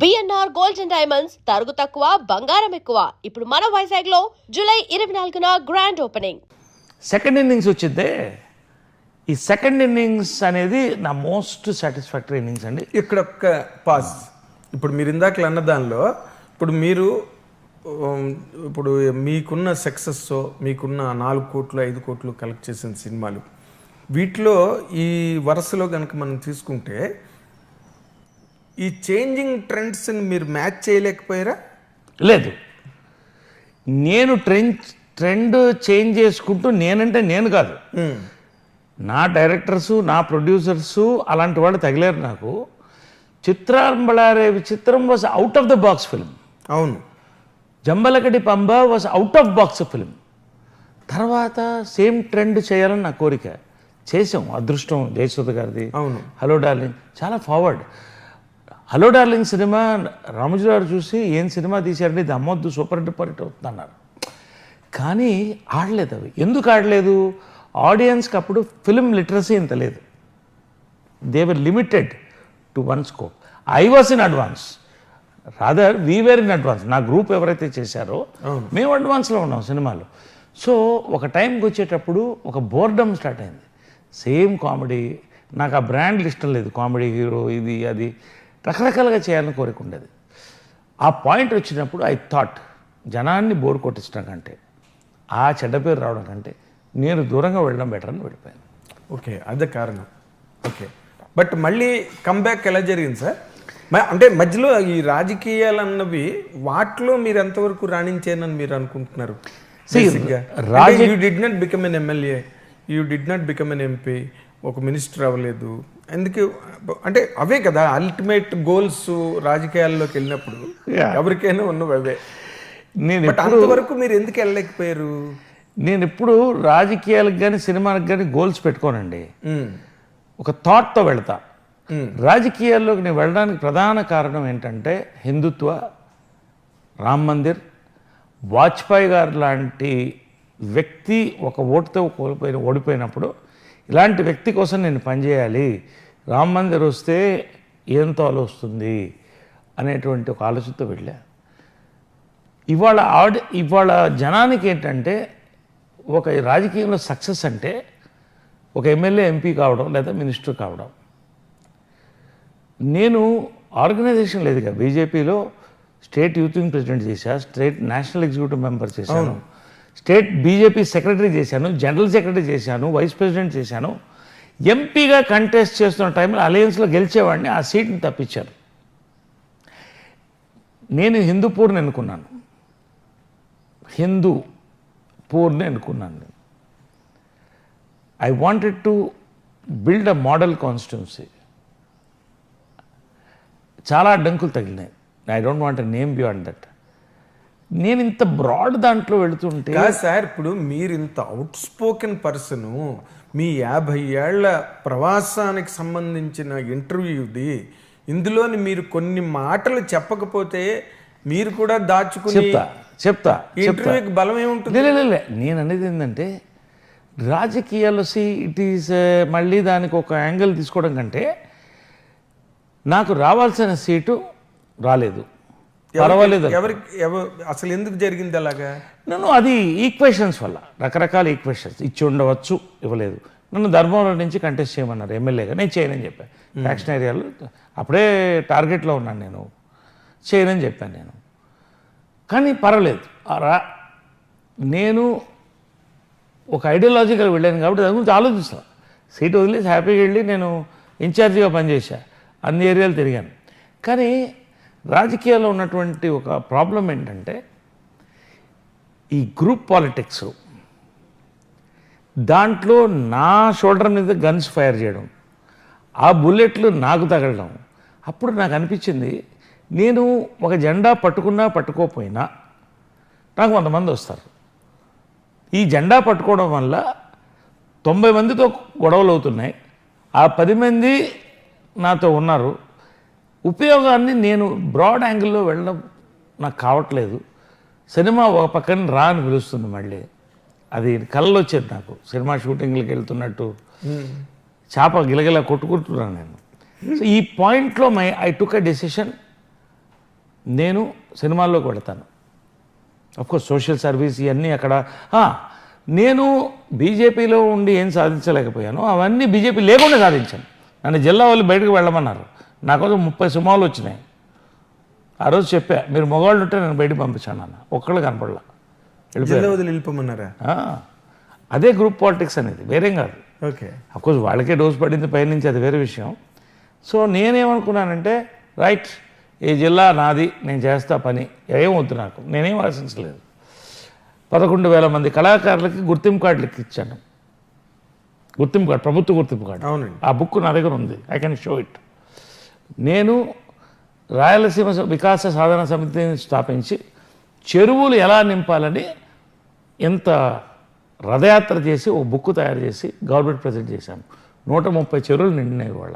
BNR gold and diamonds తరుగు తక్కువ బంగారం ఎక్కువ. ఇప్పుడు మన వైజాగ్ లో జూలై 24న గ్రాండ్ ఓపెనింగ్. సెకండ్ ఇన్నింగ్స్ వచ్చిందే, ఈ సెకండ్ ఇన్నింగ్స్ అనేది నా మోస్ట్ సాటిస్ఫాక్టరీ ఇన్నింగ్స్ అండి. ఇక్కడ ఒక్క పాజ్. ఇప్పుడు మీరు ఇందాక అన్న దానిలో ఇప్పుడు మీకున్న సక్సెస్, మీకున్న 4 కోట్లు 5 కోట్లు కలెక్ట్ చేసిన సినిమాలు, వీటిలో ఈ వరుసలో కనుక మనం తీసుకుంటే ఈ చేంజింగ్ ట్రెండ్స్ని మీరు మ్యాచ్ చేయలేకపోయారా? లేదు, నేను ట్రెండ్ చేంజ్ చేసుకుంటూ నేనంటే నేను కాదు, నా డైరెక్టర్సు నా ప్రొడ్యూసర్సు అలాంటి వాళ్ళు తగిలేరు నాకు. Chitrambhalare Vichitram was out of the box film. అవును. Jambalakadi Pamba was out of box film. తర్వాత సేమ్ ట్రెండ్ చేయాలని నా కోరిక. చేసాం, అదృష్టం జయసుధ గారిది. అవును. హలో డార్లింగ్ చాలా forward. Hello darling cinema Ramoji garu చూసి ఏం సినిమా తీశారంటే ఇది అమ్మొద్దు, సూపర్ డూపర్ హిట్ అవుతుంది అన్నారు. కానీ ఆడలేదు అవి. ఎందుకు ఆడలేదు? ఆడియన్స్కి అప్పుడు ఫిల్మ్ లిటరసీ ఇంత లేదు. They were limited to one scope. I was in advance, rather we were in advance. నా గ్రూప్ ఎవరైతే చేశారో మేము అడ్వాన్స్లో ఉన్నాం సినిమాలో. సో ఒక టైంకి వచ్చేటప్పుడు ఒక బోర్డమ్ స్టార్ట్ అయింది. సేమ్ కామెడీ, నాకు ఆ బ్రాండ్లు ఇష్టం లేదు. కామెడీ హీరో ఇది అది రకరకాలుగా చేయాలని కోరిక ఉండేది. ఆ పాయింట్ వచ్చినప్పుడు ఐ థాట్ జనాన్ని బోర్ కొట్టించడం కంటే, ఆ చెడ్డ పేరు రావడం కంటే నేను దూరంగా వెళ్ళడం బెటర్ అని వెళ్ళిపోయాను. ఓకే, అదే కారణం. ఓకే, బట్ మళ్ళీ కంబ్యాక్ ఎలా జరిగింది సార్? అంటే మధ్యలో ఈ రాజకీయాలు అన్నవి వాటిలో మీరు ఎంతవరకు రాణించారని మీరు అనుకుంటున్నారు? You did not become an MLA, you did not become an MP, ఒక మినిస్టర్ అవ్వలేదు. ఎందుకు అంటే అవే కదా అల్టిమేట్ గోల్స్ రాజకీయాల్లోకి వెళ్ళినప్పుడు ఎవరికైనా ఉన్నవి అవే. నేను అంతవరకు మీరు ఎందుకు వెళ్ళలేకపోయారు? నేను ఇప్పుడు రాజకీయాలకు కానీ సినిమాలకు కానీ గోల్స్ పెట్టుకోనండి, ఒక థాట్తో వెళ్తా. రాజకీయాల్లోకి నేను వెళ్ళడానికి ప్రధాన కారణం ఏంటంటే హిందుత్వ, రామ్ మందిర్, వాజ్పేయి గారు లాంటి వ్యక్తి ఒక ఓటుతో ఓడిపోయినప్పుడు ఇలాంటి వ్యక్తి కోసం నేను పనిచేయాలి, రామ్ మందిర్ వస్తే ఏం తోలు వస్తుంది అనేటువంటి ఒక ఆలోచనతో వెళ్ళా. ఇవాళ జనానికి ఏంటంటే ఒక రాజకీయంలో సక్సెస్ అంటే ఒక ఎమ్మెల్యే ఎంపీ కావడం లేదా మినిస్టర్ కావడం. నేను ఆర్గనైజేషన్ లేదుగా, బీజేపీలో స్టేట్ యూత్ వింగ్ ప్రెసిడెంట్ చేశా, స్టేట్ నేషనల్ ఎగ్జిక్యూటివ్ మెంబర్ చేశాను, స్టేట్ బీజేపీ సెక్రటరీ చేశాను, జనరల్ సెక్రటరీ చేశాను, వైస్ ప్రెసిడెంట్ చేశాను. ఎంపీగా కంటెస్ట్ చేస్తున్న టైంలో అలయన్స్లో గెలిచేవాడిని, ఆ సీట్ని తప్పించారు. నేను హిందూపూర్ని ఎన్నుకున్నాను, హిందూపూర్ని ఎన్నుకున్నాను. I wanted to build a model constituency. చాలా అడ్డంకులు తగిలినాయి. I don't want a name beyond that. నేను ఇంత బ్రాడ్ దాంట్లో వెళుతుంటే సార్, ఇప్పుడు మీరు ఇంత అవుట్ స్పోకెన్ పర్సను, మీ 50 ఏళ్ల ప్రవాసానికి సంబంధించిన ఇంటర్వ్యూది, ఇందులోని మీరు కొన్ని మాటలు చెప్పకపోతే మీరు కూడా దాచుకుని చెప్తా ఇంటర్వ్యూకి బలం ఏముంటుంది? నేను అనేది ఏంటంటే రాజకీయాల్లో ఇట్ ఈస్ మళ్ళీ దానికి ఒక యాంగిల్ తీసుకోవడం కంటే నాకు రావాల్సిన సీటు రాలేదు, పర్వాలేదు. అసలు ఎందుకు జరిగింది అలాగా? నన్ను అది ఈక్వేషన్స్ వల్ల, రకరకాల ఈక్వేషన్స్ ఇచ్చి ఉండవచ్చు, ఇవ్వలేదు. నన్ను ధర్మవరం నుంచి కంటెస్ట్ చేయమన్నారు ఎమ్మెల్యేగా, నేను చేయనని చెప్పాను. ఫ్యాక్షన్ ఏరియాలో అప్పుడే టార్గెట్లో ఉన్నాను, నేను చేయనని చెప్పాను నేను. కానీ పర్వాలేదు, నేను ఒక ఐడియాలజికల్ వెళ్ళాను కాబట్టి దాని గురించి ఆలోచిస్తాను. సీట్ వదిలేసి హ్యాపీగా వెళ్ళి నేను ఇన్ఛార్జిగా పనిచేశా, అన్ని ఏరియాలు తిరిగాను. కానీ రాజకీయాల్లో ఉన్నటువంటి ఒక ప్రాబ్లం ఏంటంటే ఈ గ్రూప్ పాలిటిక్స్, దాంట్లో నా షోల్డర్ మీద గన్స్ ఫైర్ చేయడం, ఆ బుల్లెట్లు నాకు తగలడం. అప్పుడు నాకు అనిపించింది, నేను ఒక జెండా పట్టుకున్నా పట్టుకోకపోయినా నాకు 100 మంది వస్తారు. ఈ జెండా పట్టుకోవడం వల్ల 90 మందితో గొడవలు అవుతున్నాయి, ఆ 10 మంది నాతో ఉన్నారు. ఉపయోగాన్ని నేను బ్రాడ్ యాంగిల్లో వెళ్ళడం నాకు కావట్లేదు. సినిమా ఒక పక్కన రా అని పిలుస్తుంది, మళ్ళీ అది కళ్ళలో వచ్చేది నాకు. సినిమా షూటింగ్లకు వెళ్తున్నట్టు చేప గిలగిలా కొట్టుకుంటున్నాను నేను. సో ఈ పాయింట్లో ఐ టుక్ ఎ డెసిషన్, నేను సినిమాల్లోకి వెళ్తాను. అఫ్కోర్స్ సోషల్ సర్వీస్ ఇవన్నీ అక్కడ నేను బీజేపీలో ఉండి ఏం సాధించలేకపోయాను అవన్నీ బీజేపీ లేకుండా సాధించాను. నన్ను జిల్లా వాళ్ళు బయటకు వెళ్ళమన్నారు, నా కోసం 30 సినిమాలు వచ్చినాయి. ఆ రోజు చెప్పా, మీరు మగవాళ్ళు ఉంటే నేను బయటకు పంపించాను అన్న, ఒక్కళ్ళు కనపడలా, జిల్లా వదిలి వెళ్ళిపోమన్నారా? అదే గ్రూప్ పాలిటిక్స్ అనేది, వేరేం కాదు. ఓకే, అఫ్కోర్స్ వాళ్ళకే డోస్ పడింది పైనుంచి, అది వేరే విషయం. సో నేనేమనుకున్నానంటే రైట్, ఈ జిల్లా నాది, నేను చేస్తా పని, ఏం వద్దు నాకు, నేనేం ఆశించలేదు. 11,000 మంది కళాకారులకి గుర్తింపు కార్డులకి ఇచ్చాను. గుర్తింపు కార్డు, ప్రభుత్వ గుర్తింపు కార్డు. అవునండి. ఆ బుక్ నా దగ్గర ఉంది, ఐ కెన్ షో ఇట్. నేను రాయలసీమ వికాస సాధన సమితిని స్థాపించి చెరువులు ఎలా నింపాలని ఎంత రథయాత్ర చేసి ఒక బుక్ తయారు చేసి గవర్నమెంట్ ప్రజెంట్ చేశాను. 130 చెరువులు నిండినాయి వాళ్ళ.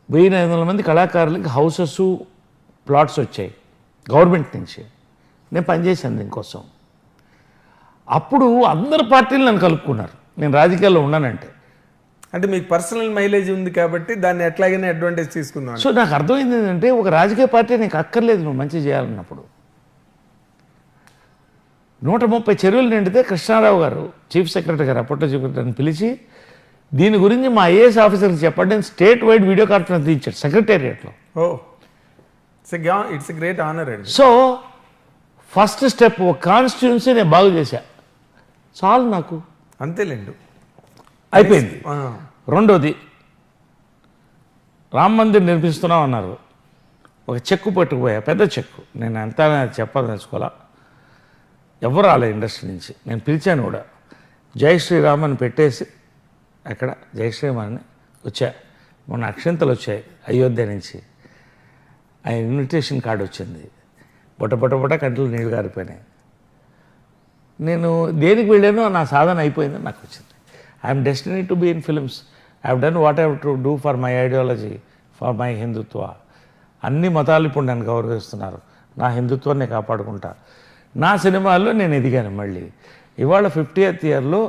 1,500 మంది కళాకారులకి హౌసెస్, ప్లాట్స్ వచ్చాయి గవర్నమెంట్ నుంచి. నేను పనిచేశాను దీనికోసం. అప్పుడు అందరు పార్టీలు నన్ను కలుపుకున్నారు, నేను రాజకీయాల్లో ఉన్నానంటే. అంటే మీకు పర్సనల్ మైలేజ్ ఉంది కాబట్టి దాన్ని ఎట్లాగైనా అడ్వాంటేజ్ తీసుకుందాం. సో నాకు అర్థమైంది ఏంటంటే ఒక రాజకీయ పార్టీ నీకు అక్కర్లేదు నువ్వు మంచి చేయాలన్నప్పుడు. 130 చెరువులు నిండితే కృష్ణారావు గారు చీఫ్ సెక్రటరీ గారు, అప్పట్లో చీఫ్ సెక్రటరీని పిలిచి దీని గురించి మా ఐఏఎస్ ఆఫీసర్కి చెప్పండి నేను స్టేట్ వైడ్ వీడియో కాన్ఫరెన్స్ ఇచ్చాడు సెక్రటేరియట్లో. ఇట్స్ ఎ గ్రేట్ ఆనర్ అండి. సో ఫస్ట్ స్టెప్ ఒక కాన్స్టిట్యున్సీ నేను బాగు చేశా, చాలు నాకు, అంతేలేండి, అయిపోయింది. రెండోది, రామ మందిర్ నిర్మిస్తున్నాం అన్నారు, ఒక చెక్కు పట్టుకుపోయా, పెద్ద చెక్కు. నేను ఎంత చెప్పదలుచుకోవాలా, ఎవరు రాలే ఇండస్ట్రీ నుంచి. నేను పిలిచాను కూడా, జై శ్రీరామ్ అని పెట్టేసి అక్కడ జై శ్రీరామ్ అని వచ్చా. మొన్న అక్షంతలు వచ్చాయి అయోధ్య నుంచి, ఆ ఇన్విటేషన్ కార్డు వచ్చింది, బొట్ట కంట్లో నీళ్ళు గారిపోయినాయి. నేను దేనికి వెళ్ళానో నా సాధన అయిపోయిందని నాకు వచ్చింది. I'm destiny to be in films. I have done what I have to do for my ideology, for my Hindutva. అన్ని మతాలు ఇప్పుడు నన్ను గౌరవిస్తున్నారు, నా హిందుత్వాన్ని కాపాడుకుంటా. నా సినిమాల్లో నేను ఎదిగాను మళ్ళీ. ఇవాళ 50th ఇయర్లో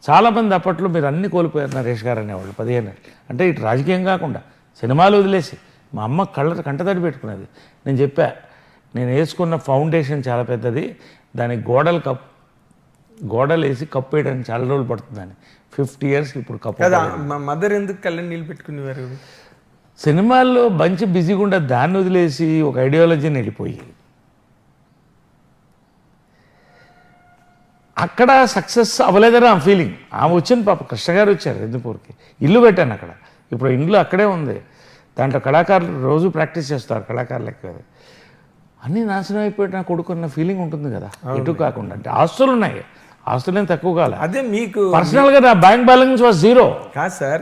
చాలామంది అప్పట్లో మీరు అన్ని కోల్పోయారు నరేష్ గారు అనేవాళ్ళు 15 ఏళ్ళు. అంటే ఇటు రాజకీయం కాకుండా సినిమాలు వదిలేసి మా అమ్మ కంటతడి పెట్టుకునేది. నేను చెప్పా, నేను వేసుకున్న ఫౌండేషన్ చాలా పెద్దది, దానికి గోడలు వేసి కప్పు వేయడానికి చాలా రోజులు పడుతుందని. 50 years ఇప్పుడు కప్పు. మా మదర్ ఎందుకు కళ్ళని నీళ్ళు పెట్టుకునేవారు? సినిమాల్లో మంచి బిజీగా ఉండే దాన్ని వదిలేసి ఒక ఐడియాలజీని వెళ్ళిపోయి అక్కడ సక్సెస్ అవ్వలేదని ఆ ఫీలింగ్. ఆమె వచ్చింది పాప, కృష్ణ గారు వచ్చారు హిందూపూర్కి, ఇల్లు పెట్టాను అక్కడ. ఇప్పుడు ఇండ్లు అక్కడే ఉంది, దాంట్లో కళాకారులు రోజు ప్రాక్టీస్ చేస్తారు, కళాకారులు ఎక్కువ. అన్నీ నాశనం అయిపోయి నా కొడుకున్న ఫీలింగ్ ఉంటుంది కదా. ఇటు కాకుండా అంటే ఆస్తులు ఉన్నాయి, ఆస్తులేం తక్కువ కాలే. అదే మీకు పర్సనల్గా నా బ్యాంక్ బ్యాలెన్స్ వాజ్ 0. కాదు సార్,